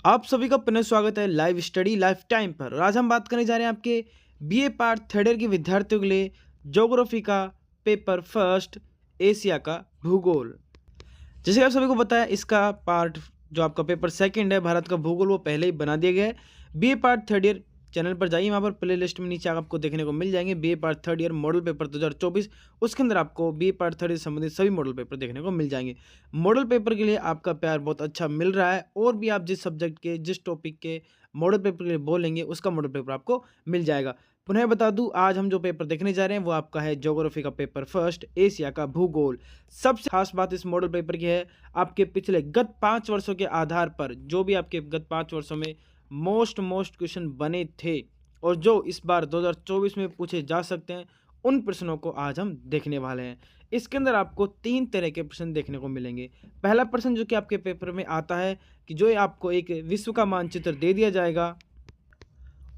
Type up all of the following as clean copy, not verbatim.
आप सभी का पुनः स्वागत है लाइव स्टडी लाइफ टाइम पर। और आज हम बात करने जा रहे हैं आपके बीए पार्ट थर्ड ईयर के विद्यार्थियों के लिए ज्योग्राफी का पेपर फर्स्ट, एशिया का भूगोल। जैसे कि आप सभी को बताया, इसका पार्ट जो आपका पेपर सेकंड है भारत का भूगोल, वो पहले ही बना दिया गया है। BA part third year channel पर जाइए, वहाँ पर प्ले लिस्ट में नीचे आपको देखने को मिल जाएंगे BA part third year model paper 2024। उसके अंदर आपको बीए पार्ट थर्ड ईयर से संबंधित सभी मॉडल पेपर देखने को मिल जाएंगे। मॉडल पेपर के लिए आपका प्यार बहुत अच्छा मिल रहा है, और भी आप जिस सब्जेक्ट के जिस टॉपिक के मॉडल पेपर के लिए बोलेंगे उसका मॉडल पेपर आपको मिल जाएगा। पुनः बता दूं, आज हम जो पेपर देखने जा रहे हैं वो आपका है ज्योग्राफी का पेपर फर्स्ट, एशिया का भूगोल। सबसे खास बात इस मॉडल पेपर की है, आपके पिछले गत 5 वर्षों के आधार पर जो भी आपके गत 5 वर्षों में मोस्ट क्वेश्चन बने थे और जो इस बार 2024 में पूछे जा सकते हैं, उन प्रश्नों को आज हम देखने वाले हैं। इसके अंदर आपको 3 तरह के प्रश्न देखने को मिलेंगे। पहला प्रश्न जो कि आपके पेपर में आता है कि जो आपको एक विश्व का मानचित्र दे दिया जाएगा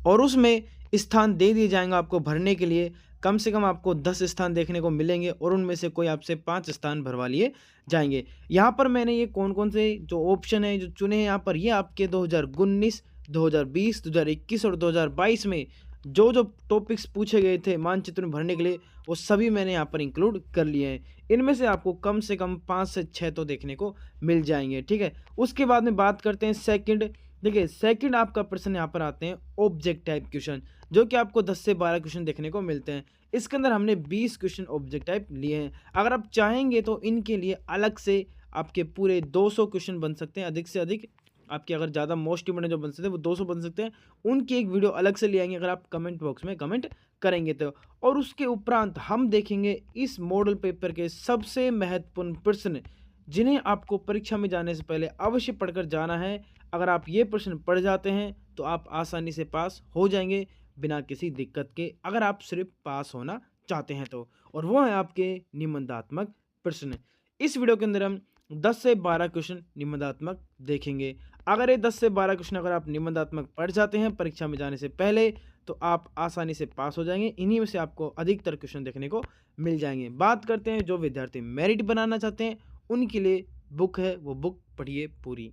और उसमें स्थान दे दिए जाएंगे आपको भरने के लिए। कम से कम आपको 10 स्थान देखने को मिलेंगे और उनमें से कोई आपसे 5 स्थान भरवा लिए जाएंगे। यहाँ पर मैंने ये कौन कौन से जो ऑप्शन है जो चुने हैं, यहाँ पर ये आपके 2019, 2020, 2021 और 2022 में जो जो टॉपिक्स पूछे गए थे मानचित्र में भरने के लिए, वो सभी मैंने यहाँ पर इंक्लूड कर लिए हैं। इनमें से आपको कम से कम 5 से 6 तो देखने को मिल जाएंगे, ठीक है। उसके बाद में बात करते हैं सेकंड। देखिए, सेकंड आपका प्रश्न यहाँ पर आते हैं ऑब्जेक्ट टाइप क्वेश्चन, जो कि आपको 10 से 12 क्वेश्चन देखने को मिलते हैं। इसके अंदर हमने 20 क्वेश्चन ऑब्जेक्ट टाइप लिए हैं। अगर आप चाहेंगे तो इनके लिए अलग से आपके पूरे 200 क्वेश्चन बन सकते हैं, अधिक से अधिक। आपके अगर ज़्यादा मोस्ट इंपोर्टेंट जो बन सकते हैं वो 200 बन सकते हैं। उनकी एक वीडियो अलग से ले आएंगे अगर आप कमेंट बॉक्स में कमेंट करेंगे तो। और उसके उपरांत हम देखेंगे इस मॉडल पेपर के सबसे महत्वपूर्ण प्रश्न, जिन्हें आपको परीक्षा में जाने से पहले अवश्य पढ़कर जाना है। अगर आप ये प्रश्न पढ़ जाते हैं तो आप आसानी से पास हो जाएंगे बिना किसी दिक्कत के, अगर आप सिर्फ पास होना चाहते हैं तो। और वो है आपके निबंधात्मक प्रश्न। इस वीडियो के अंदर हम 10 से 12 क्वेश्चन निबंधात्मक देखेंगे। अगर ये 10 से 12 क्वेश्चन अगर आप निबंधात्मक पढ़ जाते हैं परीक्षा में जाने से पहले, तो आप आसानी से पास हो जाएंगे। इन्हीं में से आपको अधिकतर क्वेश्चन देखने को मिल जाएंगे। बात करते हैं जो विद्यार्थी मेरिट बनाना चाहते हैं, उनके लिए बुक है, वो बुक पढ़िए पूरी।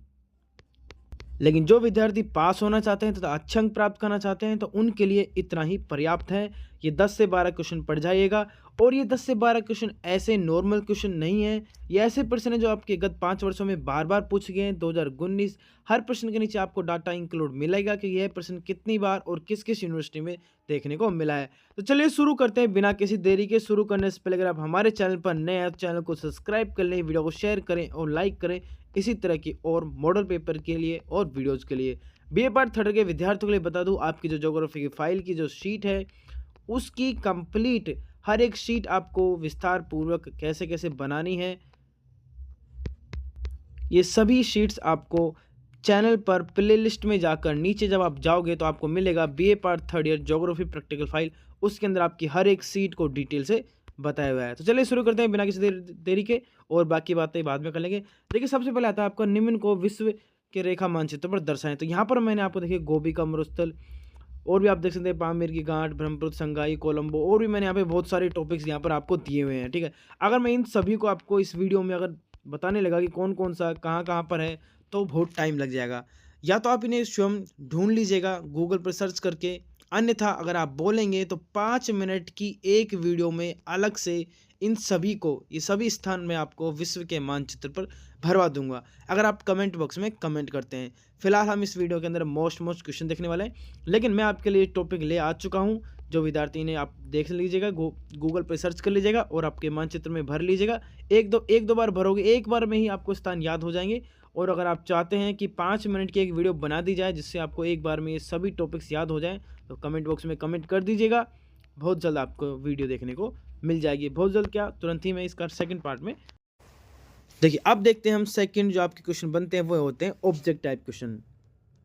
लेकिन जो विद्यार्थी पास होना चाहते हैं तथा अच्छे अंक प्राप्त करना चाहते हैं, तो उनके लिए इतना ही पर्याप्त है। ये 10 से 12 क्वेश्चन पढ़ जाइएगा। और ये 10 से 12 क्वेश्चन ऐसे नॉर्मल क्वेश्चन नहीं है, ये ऐसे प्रश्न हैं जो आपके गत 5 वर्षों में बार बार पूछ गए हैं। 2019 हर प्रश्न के नीचे आपको डाटा इंक्लूड मिलेगा कि यह प्रश्न कितनी बार और किस किस यूनिवर्सिटी में देखने को मिला है। तो चलिए शुरू करते हैं बिना किसी देरी के। शुरू करने से पहले अगर आप हमारे चैनल पर नए हैं तो चैनल को सब्सक्राइब कर लें, वीडियो को शेयर करें और लाइक करें इसी तरह की और मॉडल पेपर के लिए और वीडियोज़ के लिए। बीए पार्ट थर्ड के विद्यार्थियों के लिए बता दूं, आपकी जो ज्योग्राफी की फाइल की जो शीट है, उसकी कंप्लीट हर एक शीट आपको विस्तार पूर्वक कैसे कैसे बनानी है, ये सभी शीट्स आपको चैनल पर प्लेलिस्ट में जाकर नीचे जब आप जाओगे तो आपको मिलेगा BA part third year geography practical file. उसके अंदर आपकी हर एक सीट को डिटेल से बताया हुआ है। तो चलिए शुरू करते हैं बिना किसी देरी के, और बाकी बातें बाद में कर लेंगे। देखिए, सबसे पहले आता है आपका निम्न को विश्व के रेखा मानचित्र पर दर्शाएं। तो यहाँ पर मैंने आपको देखिए गोबी का मरुस्थल, और भी आप देख सकते हैं पामीर की गांठ, ब्रह्मपुत्र, संगाई, कोलंबो, और भी मैंने यहाँ पे बहुत सारे टॉपिक्स यहाँ पर आपको दिए हुए हैं, ठीक है। अगर मैं इन सभी को आपको इस वीडियो में अगर बताने लगा कि कौन कौन सा कहाँ कहाँ पर है, तो बहुत टाइम लग जाएगा। या तो आप इन्हें स्वयं ढूंढ लीजिएगा गूगल पर सर्च करके, अन्यथा अगर आप बोलेंगे तो 5 मिनट की एक वीडियो में अलग से इन सभी को, ये सभी स्थान मैं आपको विश्व के मानचित्र पर भरवा दूंगा अगर आप कमेंट बॉक्स में कमेंट करते हैं। फिलहाल हम इस वीडियो के अंदर मोस्ट क्वेश्चन देखने वाले हैं, लेकिन मैं आपके लिए टॉपिक ले आ चुका हूं। जो विद्यार्थी ने आप देख लीजिएगा, गूगल पर सर्च कर लीजिएगा और आपके मानचित्र में भर लीजिएगा। एक दो बार भरोगे, एक बार में ही आपको स्थान याद हो जाएंगे। और अगर आप चाहते हैं कि 5 मिनट की एक वीडियो बना दी जाए जिससे आपको एक बार में ये सभी टॉपिक्स याद हो जाएं, तो कमेंट बॉक्स में कमेंट कर दीजिएगा। बहुत जल्द आपको वीडियो देखने को मिल जाएगी। बहुत जल्द क्या, तुरंत ही मैं इसका सेकंड पार्ट में। देखिए, अब देखते हैं हम सेकंड जो आपके क्वेश्चन बनते हैं वो होते हैं ऑब्जेक्ट टाइप क्वेश्चन।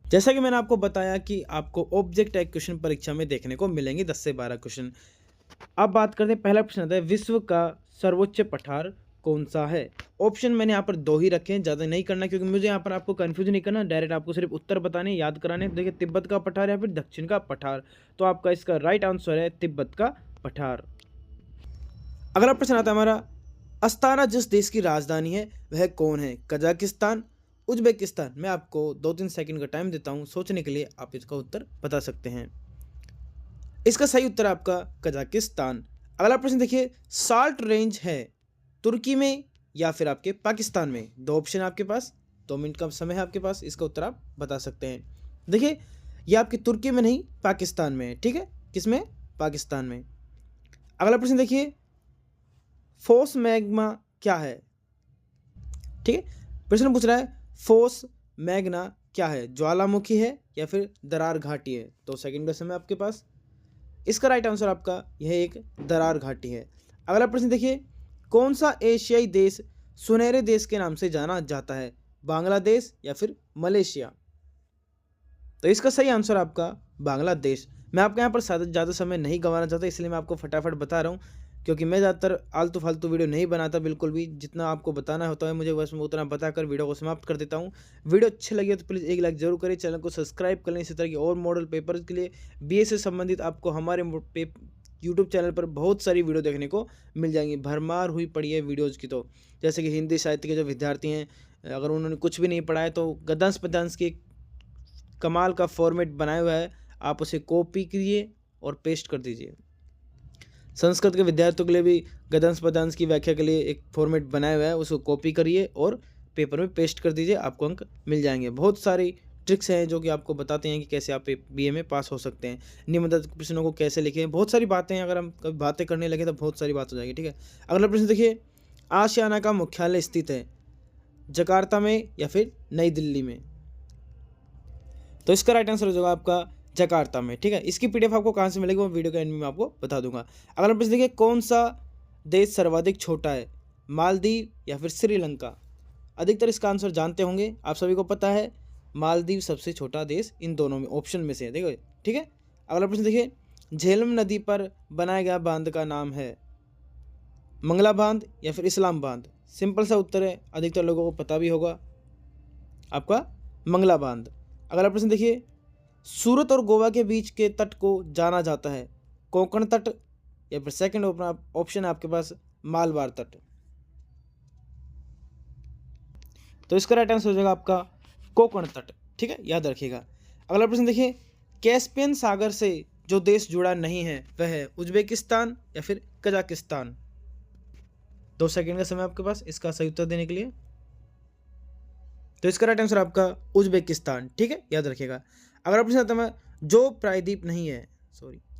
जैसा कि मैंने आपको बताया कि आपको ऑब्जेक्ट टाइप क्वेश्चन परीक्षा में देखने को मिलेंगे 10 से 12 क्वेश्चन। अब बात करते हैं, पहला प्रश्न आता है विश्व का सर्वोच्च पठार कौन सा है। ऑप्शन मैंने यहाँ पर 2 ही रखे हैं, ज़्यादा नहीं करना क्योंकि मुझे यहाँ पर आपको कंफ्यूज नहीं करना, डायरेक्ट आपको सिर्फ उत्तर बताने याद कराने। देखिए, तिब्बत का पठार या फिर दक्षिण का पठार, तो आपका इसका राइट आंसर है तिब्बत का पठार। अगला प्रश्न आता है हमारा, अस्ताना जिस देश की राजधानी है वह कौन है। Kazakhstan, Uzbekistan. मैं आपको 2-3 सेकंड का टाइम देता हूँ सोचने के लिए, आप इसका उत्तर बता सकते हैं। इसका सही उत्तर आपका कजाकिस्तान। अगला प्रश्न देखिए, साल्ट रेंज है तुर्की में या फिर आपके पाकिस्तान में? दो ऑप्शन है आपके पास, 2 मिनट का समय है आपके पास, इसका उत्तर आप बता सकते हैं। देखिए, ये आपकी तुर्की में नहीं पाकिस्तान में है, ठीक है। किसमें? पाकिस्तान में। अगला प्रश्न देखिए, फोस मैग्मा क्या है? ठीक है, प्रश्न पूछ रहा है फोस मैग्ना क्या है, ज्वालामुखी है या फिर दरार घाटी है? 2 सेकंड का समय आपके पास। इसका राइट आंसर आपका यह एक दरार घाटी है। अगला प्रश्न देखिए, कौन सा एशियाई देश सुनहरे देश के नाम से जाना जाता है, बांग्लादेश या फिर मलेशिया? तो इसका सही आंसर आपका बांग्लादेश। मैं आपके यहाँ पर ज़्यादा समय नहीं गंवाना चाहता, इसलिए मैं आपको फटाफट बता रहा हूँ, क्योंकि मैं ज़्यादातर आलतू फालतू वीडियो नहीं बनाता बिल्कुल भी। जितना आपको बताना होता है मुझे बस मैं उतना बताकर वीडियो को समाप्त कर देता हूँ। वीडियो अच्छी लगी तो प्लीज़ एक लाइक जरूर करें, चैनल को सब्सक्राइब कर लें। इसी तरह की और मॉडल पेपर के लिए बीए से संबंधित आपको हमारे यूट्यूब चैनल पर बहुत सारी वीडियो देखने को मिल जाएंगी। भरमार हुई पड़ी है वीडियोज़ की, तो जैसे कि हिंदी साहित्य के जो विद्यार्थी हैं, अगर उन्होंने कुछ भी नहीं पढ़ा है तो गद्यांश पद्यांश की कमाल का फॉर्मेट बनाया हुआ है, आप उसे कॉपी कीजिए और पेस्ट कर दीजिए। संस्कृत के विद्यार्थियों के लिए भी गद्यांश पद्यांश की व्याख्या के लिए एक फॉर्मेट बनाया हुआ है, उसको कॉपी करिए और पेपर में पेस्ट कर दीजिए, आपको अंक मिल जाएंगे। बहुत सारी ट्रिक्स हैं जो कि आपको बताते हैं कि कैसे आप बीए में पास हो सकते हैं, निबंध प्रश्नों को कैसे लिखें, बहुत सारी बातें हैं। अगर हम कभी बातें करने लगे तो बहुत सारी बात हो जाएगी, ठीक है। अगला प्रश्न देखिए, आशियाना का मुख्यालय स्थित है जकार्ता में या फिर नई दिल्ली में? तो इसका राइट आंसर हो जाएगा आपका जकार्ता में, ठीक है। इसकी पीडीएफ आपको कहाँ से मिलेगी वो वीडियो के एंड में आपको बता दूंगा। अगला प्रश्न देखिए, कौन सा देश सर्वाधिक छोटा है, मालदीव या फिर श्रीलंका? अधिकतर इसका आंसर जानते होंगे, आप सभी को पता है मालदीव सबसे छोटा देश इन दोनों में ऑप्शन में से है, देखो, ठीक है। अगला प्रश्न देखिए, झेलम नदी पर बनाया गया बांध का नाम है मंगला बांध या फिर इस्लाम बांध? सिंपल सा उत्तर है, अधिकतर लोगों को पता भी होगा, आपका मंगला बांध। अगला प्रश्न देखिए, सूरत और गोवा के बीच के तट को जाना जाता है कोंकण तट या फिर सेकंड ऑप्शन है आपके पास मालबार तट? तो इसका राइट आंसर हो जाएगा आपका कोंकण तट, ठीक है, याद रखिएगा। अगला प्रश्न देखिए, कैस्पियन सागर से जो देश जुड़ा नहीं है वह है उज्बेकिस्तान या फिर कजाकिस्तान? 2 सेकंड का समय आपके पास इसका सही उत्तर देने के लिए। तो इसका राइट आंसर आपका उज्बेकिस्तान, ठीक है, याद रखिएगा। अगर प्रश्न आता है, जो प्रायद्वीप नहीं है,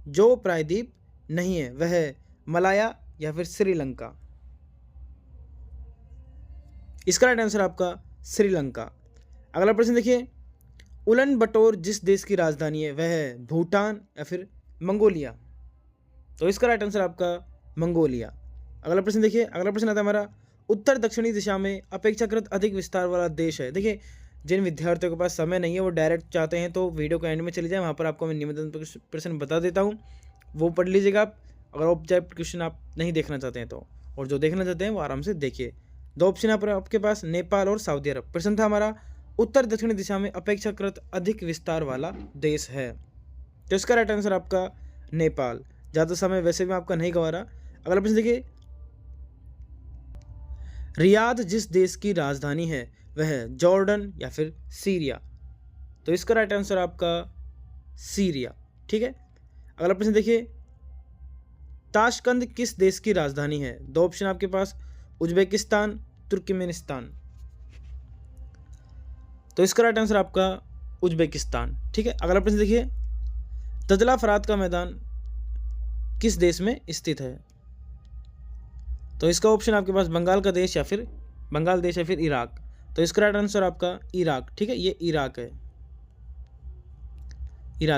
जो प्रायद्वीप नहीं है वह है मलाया या फिर श्रीलंका? इसका राइट आंसर आपका श्रीलंका। अगला प्रश्न देखिए, उलन बटोर जिस देश की राजधानी है वह है भूटान या फिर मंगोलिया? तो इसका राइट आंसर आपका मंगोलिया। अगला प्रश्न देखिए, अगला प्रश्न आता है हमारा, उत्तर दक्षिणी दिशा में अपेक्षाकृत अधिक विस्तार वाला देश है? देखिए, जिन विद्यार्थियों के पास समय नहीं है वो डायरेक्ट चाहते हैं तो वीडियो के एंड में चले जाएं, वहाँ पर आपको मैं निबंध प्रश्न बता देता हूँ, वो पढ़ लीजिएगा आप, अगर ऑब्जेक्ट क्वेश्चन आप नहीं देखना चाहते हैं तो। और जो देखना चाहते हैं वो आराम से देखिए। 2 ऑप्शन यहाँ पर आपके पास नेपाल और सऊदी अरब। प्रश्न था हमारा, उत्तर दक्षिणी दिशा में अपेक्षाकृत अधिक विस्तार वाला देश है? तो इसका राइट आंसर आपका नेपाल। ज़्यादा समय वैसे भी आपका नहीं गंवा रहा। अगला प्रश्न देखिए, रियाद जिस देश की राजधानी है वह है जॉर्डन या फिर सीरिया? तो इसका राइट आंसर आपका सीरिया, ठीक है। अगला प्रश्न देखिए, ताशकंद किस देश की राजधानी है? 2 ऑप्शन आपके पास, उज्बेकिस्तान, तुर्कमेनिस्तान। तो इसका राइट आंसर आपका उज्बेकिस्तान, ठीक है। अगला प्रश्न देखिए, दजला फरात का मैदान किस देश में स्थित है? तो इसका ऑप्शन आपके पास बंगाल देश या फिर इराक? तो इसका राइट आंसर आपका इराक, ठीक है, ये इराक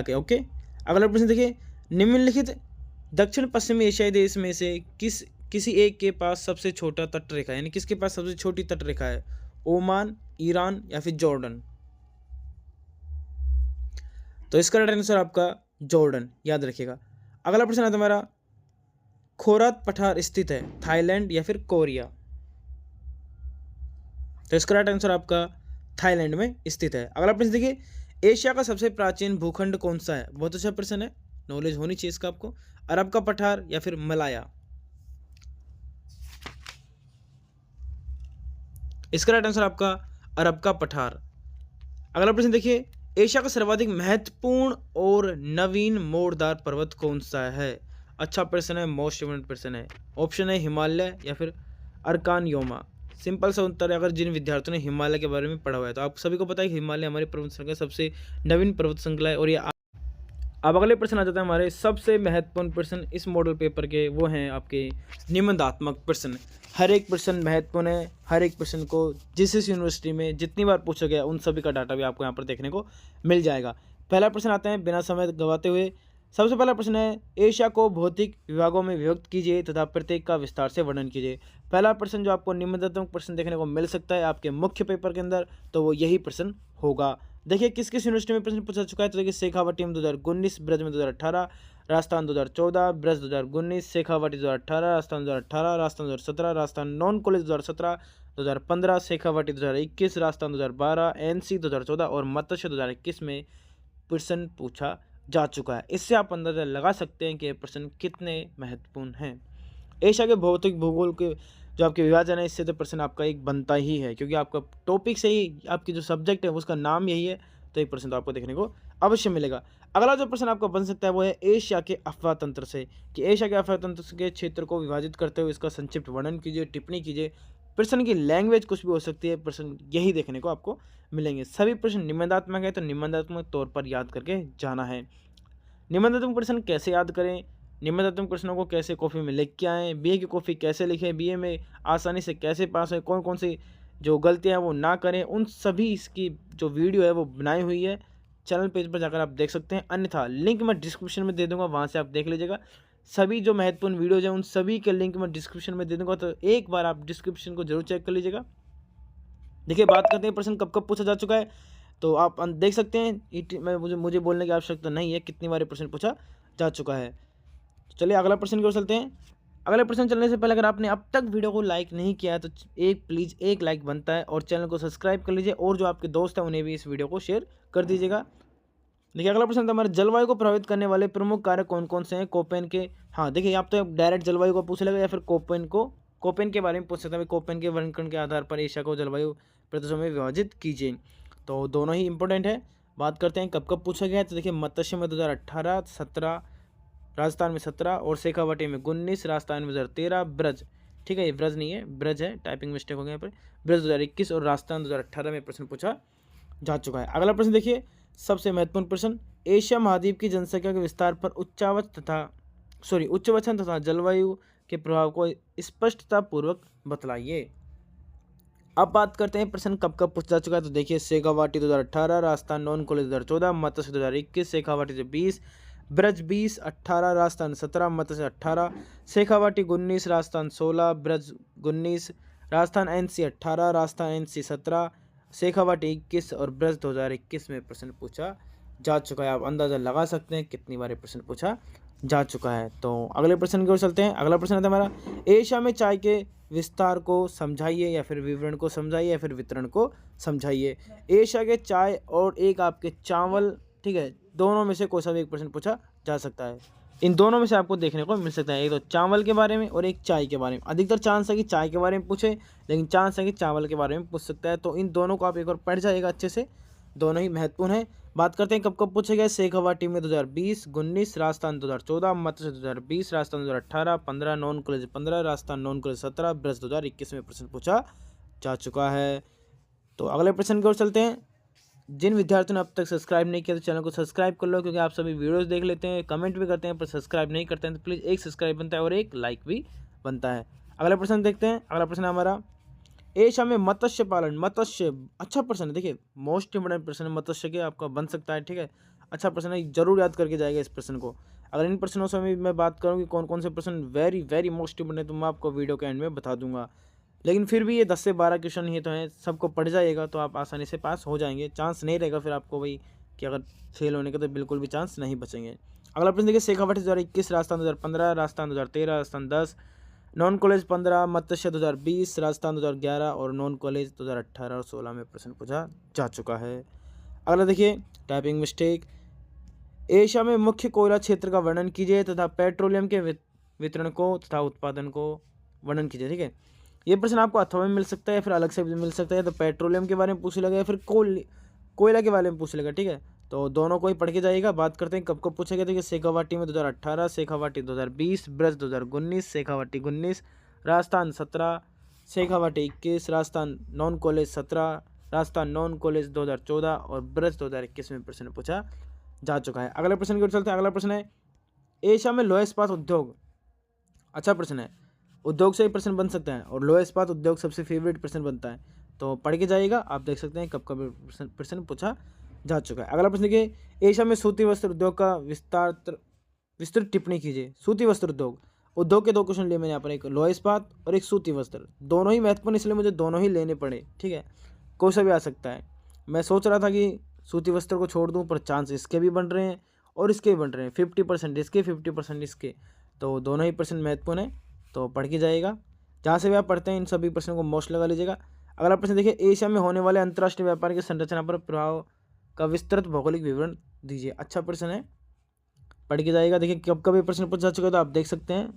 है, ओके। अगला प्रश्न देखिए, निम्नलिखित दक्षिण पश्चिमी एशियाई देश में से किसी एक के पास सबसे छोटा तट रेखा है, यानी किसके पास सबसे छोटी तट रेखा है? ओमान, ईरान या फिर जॉर्डन? तो इसका राइट आंसर आपका जॉर्डन, याद रखिएगा। अगला प्रश्न आता है हमारा, खोरात पठार स्थित है थाईलैंड या फिर कोरिया? तो इसका राइट आंसर आपका थाईलैंड में स्थित है। अगला प्रश्न देखिए, एशिया का सबसे प्राचीन भूखंड कौन सा है? बहुत अच्छा प्रश्न है, नॉलेज होनी चाहिए इसका आपको। अरब का पठार या फिर मलाया? इसका राइट आंसर आपका अरब का पठार। अगला प्रश्न देखिए, एशिया का सर्वाधिक महत्वपूर्ण और नवीन मोड़दार पर्वत कौन सा है? अच्छा प्रश्न है, मोस्ट इम्पोर्टेंट प्रश्न है। ऑप्शन है हिमालय या फिर अरकान योमा। सिंपल सा उत्तर है, अगर जिन विद्यार्थियों ने हिमालय के बारे में पढ़ा हुआ है तो आप सभी को पता है कि हिमालय हमारी पर्वत श्रृंखला सबसे नवीन पर्वत श्रृंखला है। और ये अब अगले प्रश्न आ जाता है हमारे सबसे महत्वपूर्ण प्रश्न इस मॉडल पेपर के, वो हैं आपके निबंधात्मक प्रश्न। हर एक प्रश्न महत्वपूर्ण है, हर एक प्रश्न को जिस यूनिवर्सिटी में जितनी बार पूछा गया उन सभी का डाटा भी आपको यहाँ पर देखने को मिल जाएगा। पहला प्रश्न आता है बिना समय गवाते हुए। सबसे पहला प्रश्न है, एशिया को भौतिक विभागों में विभक्त कीजिए तथा प्रत्येक का विस्तार से वर्णन कीजिए। पहला प्रश्न जो आपको निबंधात्मक प्रश्न देखने को मिल सकता है आपके मुख्य पेपर के अंदर, तो वो यही प्रश्न होगा। देखिए किस किस यूनिवर्सिटी में प्रश्न पूछा चुका है, तो देखिए शेखावाटी में 2019, ब्रज में 2018, Rajasthan 2014, Braj 2019, Shekhawati 2018, Rajasthan 2018, Rajasthan 2017, Rajasthan non college 2017, 2015, Shekhawati 2021, Rajasthan 2012, NC 2014 और मत्स्य 2021 में प्रश्न पूछा जा चुका है। इससे आप अंदाजा लगा सकते हैं कि ये प्रश्न कितने महत्वपूर्ण हैं। एशिया के भौतिक भूगोल के जो आपके विभाजन है, इससे तो प्रश्न आपका एक बनता ही है, क्योंकि आपका टॉपिक से ही आपकी जो सब्जेक्ट है उसका नाम यही है, तो एक प्रश्न तो आपको देखने को अवश्य मिलेगा। अगला जो प्रश्न आपका बन सकता है वो है एशिया के अफवाह तंत्र से, कि एशिया के अफवाह तंत्र के क्षेत्र को विभाजित करते हुए इसका संक्षिप्त वर्णन कीजिए, टिप्पणी कीजिए। प्रश्न की लैंग्वेज कुछ भी हो सकती है, प्रश्न यही देखने को आपको मिलेंगे। सभी प्रश्न निबंधात्मक है, तो निबंधात्मक तौर पर याद करके जाना है। निबंधात्मक प्रश्न कैसे याद करें, निबंधात्मक प्रश्नों को कैसे कॉपी में लिख के आएँ, बीए की कॉपी कैसे लिखें, बीए में आसानी से कैसे पास हों, कौन कौन सी जो गलतियाँ हैं वो ना करें, उन सभी इसकी जो वीडियो है वो बनाई हुई है। चैनल पेज पर जाकर आप देख सकते हैं, अन्यथा लिंक मैं डिस्क्रिप्शन में दे दूँगा, वहाँ से आप देख लीजिएगा। सभी जो महत्वपूर्ण वीडियोज़ हैं उन सभी के लिंक मैं डिस्क्रिप्शन में दे दूँगा, तो एक बार आप डिस्क्रिप्शन को जरूर चेक कर लीजिएगा। देखिए बात करते हैं प्रश्न कब कब पूछा जा चुका है, तो आप देख सकते हैं। मैं मुझे बोलने की आवश्यकता नहीं है कितनी बार प्रश्न पूछा जा चुका है। तो चलिए अगला प्रश्न की ओर चलते हैं। अगले प्रश्न चलने से पहले अगर आपने अब तक वीडियो को लाइक नहीं किया है तो प्लीज़ एक लाइक बनता है, और चैनल को सब्सक्राइब कर लीजिए, और जो आपके दोस्त हैं उन्हें भी इस वीडियो को शेयर कर दीजिएगा। देखिए अगला प्रश्न था हमारे, जलवायु को प्रभावित करने वाले प्रमुख कारक कौन कौन से हैं कोपेन के। हाँ देखिए, आप तो डायरेक्ट जलवायु को पूछ लेगा या फिर कोपेन के बारे में पूछ सकते हैं। कोपेन के वर्गीकरण के आधार पर एशिया को जलवायु प्रदेशों में विभाजित कीजिए, तो दोनों ही इंपॉर्टेंट है। बात करते हैं कब कब पूछा गया है, तो देखिए मत्स्य में 2018, 17, राजस्थान में 17 और शेखावाटी में 19, राजस्थान में 2013, ब्रज, ठीक है ये ब्रज नहीं है, ब्रज है, टाइपिंग मिस्टेक हो गया यहाँ पर, ब्रज 2021 और राजस्थान 2018 में प्रश्न पूछा जा चुका है। अगला प्रश्न देखिए, सबसे महत्वपूर्ण प्रश्न, एशिया महाद्वीप की जनसंख्या के विस्तार पर उच्चवचन तथा जलवायु के प्रभाव को स्पष्टता पूर्वक बतलाइए। अब बात करते हैं प्रश्न कब कब पूछा जा चुका है, तो देखिए शेखावाटी 2018, राजस्थान नॉन कॉलेज 2014, मत्स्य 2021, शेखावाटी से 20, ब्रज 20, 18, राजस्थान 17, मत्स्य 18, शेखावाटी 19, राजस्थान 16, ब्रज 19, राजस्थान एनसी 18, राजस्थान एनसी 17, शेखावाटी 21 और ब्रज 2021 में प्रश्न पूछा जा चुका है। आप अंदाज़ा लगा सकते हैं कितनी बार प्रश्न पूछा जा चुका है। तो अगले प्रश्न की ओर चलते हैं। अगला प्रश्न है हमारा, एशिया में चाय के विस्तार को समझाइए, या फिर विवरण को समझाइए, या फिर वितरण को समझाइए। एशिया के चाय और एक आपके चावल, ठीक है, दोनों में से कोई सा भी एक प्रश्न पूछा जा सकता है। इन दोनों में से आपको देखने को मिल सकता है, एक तो चावल के बारे में और एक चाय के बारे में। अधिकतर चांस है कि चाय के बारे में पूछे, लेकिन चांस है कि चावल के बारे में पूछ सकता है। तो इन दोनों को आप एक बार पढ़ जाइएगा अच्छे से, दोनों ही महत्वपूर्ण है। बात करते हैं कब कब पूछे गए, शेखावाटी में 2020, 19, राजस्थान 2014, मत्स्य 2020, Rajasthan 2018, 15, non college 15, Rajasthan non college 17, Braj 2021 में प्रश्न पूछा जा चुका है। तो अगले प्रश्न की ओर चलते हैं। जिन विद्यार्थियों ने अब तक सब्सक्राइब नहीं किया तो चैनल को सब्सक्राइब कर लो, क्योंकि आप सभी वीडियोस देख लेते हैं, कमेंट भी करते हैं, पर सब्सक्राइब नहीं करते हैं, तो प्लीज़ एक सब्सक्राइब बनता है और एक लाइक भी बनता है। अगला प्रश्न देखते हैं। अगला प्रश्न हमारा, एशिया में मत्स्य पालन, मत्स्य, अच्छा प्रश्न है, देखिए मोस्ट इंपोर्टेंट प्रश्न है, मत्स्य के आपका बन सकता है, ठीक है, अच्छा प्रश्न है, जरूर याद करके जाएगा इस प्रश्न को। अगर इन प्रश्नों से मैं बात करूँ कि कौन कौन से प्रश्न वेरी वेरी मोस्ट इंपोर्टेंट है, तो मैं आपको वीडियो के एंड में बता दूंगा। लेकिन फिर भी ये 10 से 12 क्वेश्चन ही तो हैं, सबको पढ़ जाइएगा तो आप आसानी से पास हो जाएंगे। चांस नहीं रहेगा फिर आपको वही कि अगर फेल होने का, तो बिल्कुल भी चांस नहीं बचेंगे। अगला प्रश्न देखिए, शेखावाटी 2021, राजस्थान 2015, राजस्थान 2013, राजस्थान 10, नॉन कॉलेज 15, मत्स्य 2020, राजस्थान 2011 और नॉन कॉलेज 2018 और 16 में प्रश्न पूछा जा चुका है। अगला देखिए, टाइपिंग मिस्टेक, एशिया में मुख्य कोयला क्षेत्र का वर्णन कीजिए तथा पेट्रोलियम के वितरण को तथा उत्पादन को वर्णन कीजिए, ठीक है। ये प्रश्न आपको अथवा में मिल सकता है या फिर अलग से भी मिल सकता है। तो पेट्रोलियम के बारे में पूछ लेगा या फिर कोयला के बारे में पूछ लेगा, ठीक है। तो दोनों को ही पढ़ के जाइएगा। बात करते हैं कब कब पूछा गया। देखिए शेखावाटी में 2018, Shekhawati 2020, Braj 2019, Shekhawati 19, Rajasthan 17, Shekhawati 21, Rajasthan non college 17, Rajasthan non college 2014 और ब्रज 2021 में प्रश्न पूछा जा चुका है। अगले प्रश्न की ओर चलते हैं। अगला प्रश्न है एशिया में लोह इस्पात उद्योग। अच्छा प्रश्न है, उद्योग से ही प्रश्न बन सकता है और लोह इस्पात उद्योग सबसे फेवरेट प्रश्न बनता है। तो पढ़ के जाइएगा, आप देख सकते हैं कब कब प्रश्न पूछा जा चुका है। अगला प्रश्न देखिए एशिया में सूती वस्त्र उद्योग का विस्तृत टिप्पणी कीजिए। सूती वस्त्र उद्योग के दो क्वेश्चन लिए मैंने यहाँ पर, एक लोह इस्पात और एक सूती वस्त्र। दोनों ही महत्वपूर्ण, इसलिए मुझे दोनों ही लेने पड़े, ठीक है। कोई सा भी आ सकता है। मैं सोच रहा था कि सूती वस्त्र को छोड़ दूं, पर चांस इसके भी बन रहे हैं और इसके भी बन रहे हैं, 50% इसके 50% इसके। तो दोनों ही प्रश्न महत्वपूर्ण है, तो पढ़ के जाइएगा। जहाँ से भी आप पढ़ते हैं इन सभी प्रश्नों को मोस्ट लगा लीजिएगा। अगला प्रश्न देखिए एशिया में होने वाले अंतर्राष्ट्रीय व्यापार की संरचना पर प्रभाव का विस्तृत भौगोलिक विवरण दीजिए। अच्छा प्रश्न है, पढ़ के जाइएगा। देखिए कब कब ये प्रश्न पूछा जा चुका है, तो आप देख सकते हैं,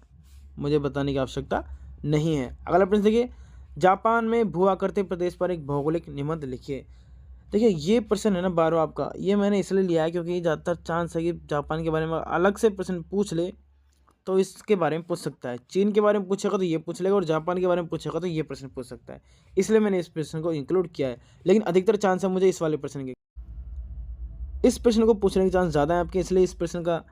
मुझे बताने की आवश्यकता नहीं है। अगला प्रश्न देखिए जापान में भू आकृति प्रदेश पर एक भौगोलिक निबंध लिखिए। देखिए ये प्रश्न है ना 12वां आपका, ये मैंने इसलिए लिया है क्योंकि ज़्यादातर चांस है कि जापान के बारे में अलग से प्रश्न पूछ ले तो इसके बारे में पूछ सकता है। चीन के बारे में पूछेगा तो ये पूछ लेगा और जापान के बारे में पूछेगा तो ये प्रश्न पूछ सकता है, इसलिए मैंने इस प्रश्न को इंक्लूड किया है। लेकिन अधिकतर चांस है मुझे इस वाले प्रश्न के, इस प्रश्न को पूछने के चांस ज़्यादा है आपके, इसलिए इस प्रश्न का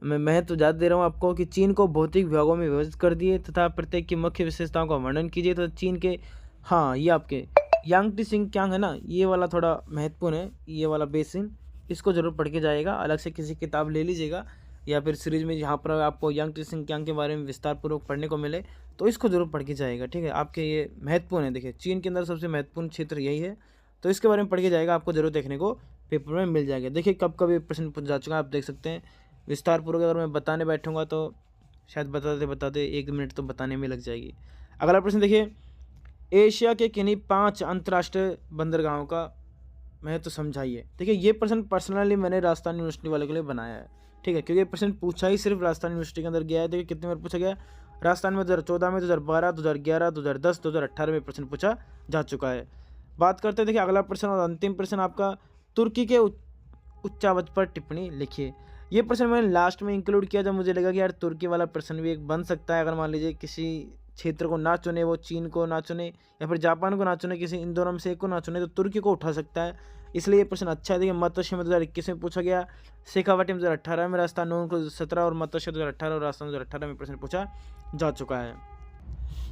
मैं महत्व ज़्यादा दे रहा हूँ आपको कि चीन को भौतिक विभागों में विभाजित कर दिए तथा प्रत्येक की मुख्य विशेषताओं का वर्णन कीजिए। तो चीन के, हाँ ये आपके यांगटी सिंकियांग है ना, ये वाला थोड़ा महत्वपूर्ण है, ये वाला बेसिन, इसको जरूर पढ़ के जाएगा। अलग से किसी किताब ले लीजिएगा या फिर सीरीज में जहाँ पर आपको यांगटी सिंकियांग के बारे में विस्तार पूर्वक पढ़ने को मिले तो इसको जरूर पढ़ के जाएगा, ठीक है। आपके ये महत्वपूर्ण है। देखिए चीन के अंदर सबसे महत्वपूर्ण क्षेत्र यही है, तो इसके बारे में पढ़ के जाएगा, आपको जरूर देखने को पेपर में मिल जाएगा। देखिए कब कब ये प्रश्न पूछ जा चुका है, आप देख सकते हैं। विस्तार पूर्वक अगर मैं बताने बैठूंगा तो शायद बताते बताते 1 मिनट तो बताने में लग जाएगी। अगला प्रश्न देखिए एशिया के किन्हीं 5 अंतर्राष्ट्रीय बंदरगाहों का महत्व समझाइए। देखिए ये प्रश्न पर्सनली मैंने राजस्थान यूनिवर्सिटी वाले के लिए बनाया है, ठीक है, क्योंकि ये प्रश्न पूछा ही सिर्फ राजस्थान यूनिवर्सिटी के अंदर गया है। देखिए कितनी बार पूछा गया, राजस्थान में 2014 में, 2012, 2011, 2010, 2018 में प्रश्न पूछा जा चुका है। बात करते हैं देखिए अगला प्रश्न और अंतिम प्रश्न आपका, तुर्की के उच्चावच पर टिप्पणी लिखिए। ये प्रश्न मैंने लास्ट में इंक्लूड किया जब मुझे लगा कि यार तुर्की वाला प्रश्न भी एक बन सकता है। अगर मान लीजिए किसी क्षेत्र को ना चुने, वो चीन को ना चुने या फिर जापान को ना चुने, किसी इन दोनों में से एक को ना चुने, तो तुर्की को उठा सकता है, इसलिए ये प्रश्न अच्छा है। देखिए मत्स्य में 2021 में पूछा गया, शेखावाटी में 2018 में, राजस्थान नॉन को 17 और मत्स्य 2018 और राजस्थान 2018 में प्रश्न पूछा जा चुका है।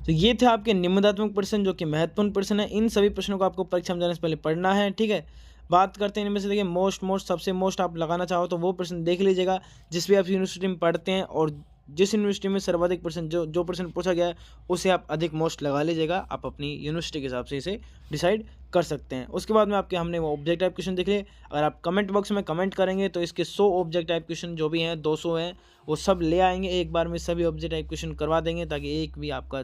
तो ये थे आपके निबंधात्मक प्रश्न जो कि महत्वपूर्ण प्रश्न है। इन सभी प्रश्नों को आपको परीक्षा में जाने से पहले पढ़ना है, ठीक है। बात करते हैं इनमें से, देखिए मोस्ट सबसे मोस्ट आप लगाना चाहो तो वो प्रश्न देख लीजिएगा जिस भी आप यूनिवर्सिटी में पढ़ते हैं, और जिस यूनिवर्सिटी में सर्वाधिक प्रश्न जो प्रश्न पूछा गया है उसे आप अधिक मोस्ट लगा लीजिएगा। आप अपनी यूनिवर्सिटी के हिसाब से इसे डिसाइड कर सकते हैं। उसके बाद में आपके हमने वो ऑब्जेक्ट टाइप क्वेश्चन देख लिए। अगर आप कमेंट बॉक्स में कमेंट करेंगे तो इसके 100 ऑब्जेक्ट टाइप क्वेश्चन जो भी हैं 200 हैं वो सब ले आएंगे, एक बार में सभी ऑब्जेक्ट टाइप क्वेश्चन करवा देंगे ताकि एक भी आपका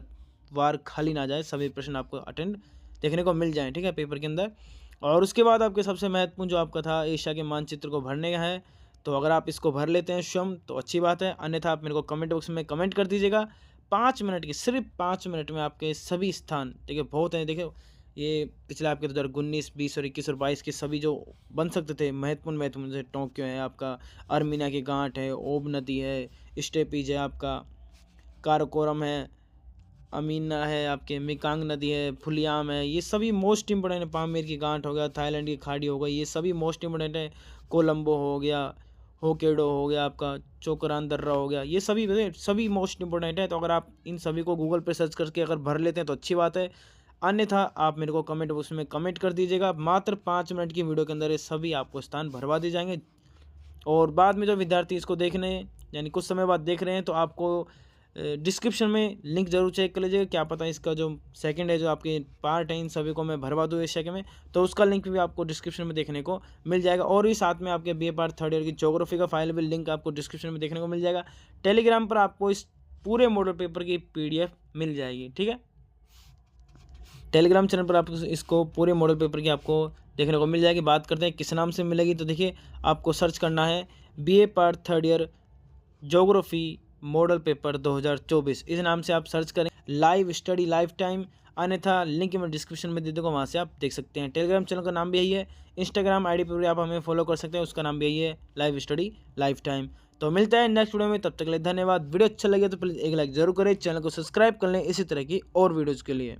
वार खाली ना जाए, सभी प्रश्न आपको अटेंड देखने को मिल जाएँ, ठीक है, पेपर के अंदर। और उसके बाद आपके सबसे महत्वपूर्ण जो आपका था एशिया के मानचित्र को भरने का है, तो अगर आप इसको भर लेते हैं स्वयं तो अच्छी बात है, अन्यथा आप मेरे को कमेंट बॉक्स में कमेंट कर दीजिएगा। 5 मिनट की, सिर्फ 5 मिनट में आपके सभी स्थान, देखिए बहुत हैं, देखिए ये पिछले आपके 2019, 20 और 21 और 22 के सभी जो बन सकते थे महत्वपूर्ण जैसे टोक्यो है आपका, अर्मिना की गांठ है, ओब नदी है, स्टेपीज है आपका, काराकोरम है, अमीना है आपके, मिकांग नदी है, फुलियाम है, ये सभी मोस्ट इंपोर्टेंट है। पामेर की गांठ हो गया, थाईलैंड की खाड़ी हो गई, ये सभी मोस्ट इंपोर्टेंट है। कोलंबो हो गया, होकेडो हो गया आपका, चोकरान दर्रा हो गया, ये सभी मोस्ट इंपोर्टेंट है। तो अगर आप इन सभी को गूगल पे सर्च करके अगर भर लेते हैं तो अच्छी बात है, अन्यथा आप मेरे को कमेंट बॉक्स में कमेंट कर दीजिएगा। मात्र 5 मिनट की वीडियो के अंदर ये सभी आपको स्थान भरवा दिए जाएंगे। और बाद में जो विद्यार्थी इसको देखने यानी कुछ समय बाद देख रहे हैं तो आपको डिस्क्रिप्शन में लिंक जरूर चेक कर लीजिएगा, क्या पता इसका जो सेकंड है जो आपके पार्ट है इन सभी को मैं भरवा दूँ एशिया के में, तो उसका लिंक भी आपको डिस्क्रिप्शन में देखने को मिल जाएगा। और भी साथ में आपके BA पार्ट 3rd ईयर की ज्योग्राफी का फाइल भी लिंक आपको डिस्क्रिप्शन में देखने को मिल जाएगा। टेलीग्राम पर आपको इस पूरे मॉडल पेपर की PDF मिल जाएगी, ठीक है। टेलीग्राम चैनल पर आपको इसको पूरे मॉडल पेपर की आपको देखने को मिल जाएगी। बात करते हैं किस नाम से मिलेगी, तो देखिए आपको सर्च करना है BA part 3rd year geography model paper 2024 इस नाम से आप सर्च करें लाइव स्टडी लाइफ टाइम, अन्यथा लिंक मैं डिस्क्रिप्शन में दे दूँगा, वहाँ से आप देख सकते हैं। टेलीग्राम चैनल का नाम भी यही है, इंस्टाग्राम आईडी पर भी आप हमें फॉलो कर सकते हैं, उसका नाम भी यही है लाइव स्टडी लाइफ टाइम। तो मिलता है नेक्स्ट वीडियो में, तब तक के लिए धन्यवाद। वीडियो अच्छा लगे तो प्लीज़ एक लाइक जरूर करें, चैनल को सब्सक्राइब कर लें इसी तरह की और वीडियोज़ के लिए।